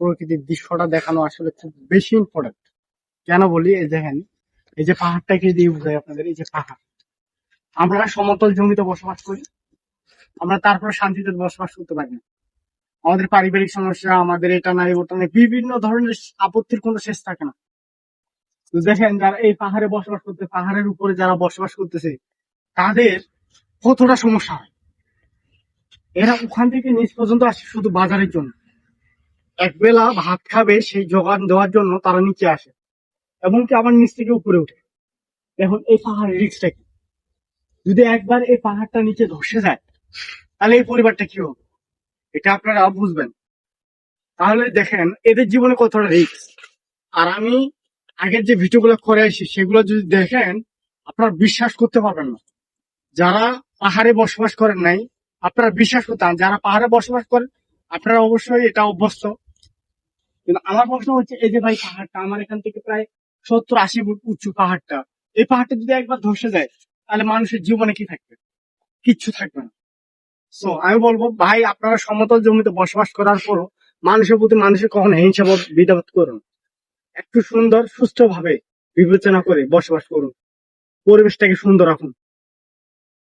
প্রকৃতির দৃশ্যটা দেখানো আসলে খুব বেশি ইম্পর্টেন্ট। কেন বলি, এই দেখেন, এই যে পাহাড়টাকে দিয়ে বোঝাই আপনাদের, এই যে পাহাড়, আমরা সমতল জমিতে বসবাস করি, আমরা তারপর শান্তিতে বসবাস করতে পারি না। আমাদের পারিবারিক সমস্যা, আমাদের এটা নাই ওটা নাই, বিভিন্ন ধরনের আপত্তির কোনো শেষ থাকে না। তো দেখেন, যারা এই পাহাড়ে বসবাস করতে, পাহাড়ের উপরে যারা বসবাস করতেছে, তাদের কতটা সমস্যা হয়। এরা ওখান থেকে নিচ পর্যন্ত আসে শুধু বাজারের জন্য, একবেলা ভাত খাবে সেই জোগান দেওয়ার জন্য তারা নিচে আসে, এবং কি আবার নিচ থেকে উপরে উঠে। এখন এই পাহাড়ের রিস্কটা কি? যদি একবার এই পাহাড়টা নিচে ধসে যায়, তাহলে এই পরিবারটা কি হবে, এটা আপনারা বুঝবেন। তাহলে দেখেন এদের জীবনে কতটা রিস্ক। আর আমি আগের যে ভিডিওগুলো করে আসি সেগুলো যদি দেখেন, আপনারা বিশ্বাস করতে পারবেন না। যারা পাহাড়ে বসবাস করেন নাই, আপনারা বিশ্বাস করতেন। যারা পাহাড়ে বসবাস করেন, আপনারা অবশ্যই এটা অভ্যস্ত। কিন্তু আমার প্রশ্ন হচ্ছে, এই যে ভাই পাহাড়টা আমার এখান থেকে প্রায় 70-80 ফুট উঁচু পাহাড়টা, এই পাহাড়টা যদি একবার ধসে যায়, তাহলে মানুষের জীবনে কি থাকবে? কিচ্ছু থাকবে না। সো আমি বলবো ভাই, আপনারা সমতল জমিতে বসবাস করার পরও মানুষের প্রতি মানুষের কখনো হিংসা বিধাত করুন। একটু সুন্দর সুস্থ ভাবে বিবেচনা করে বসবাস করুন, পরিবেশটাকে সুন্দর রাখুন।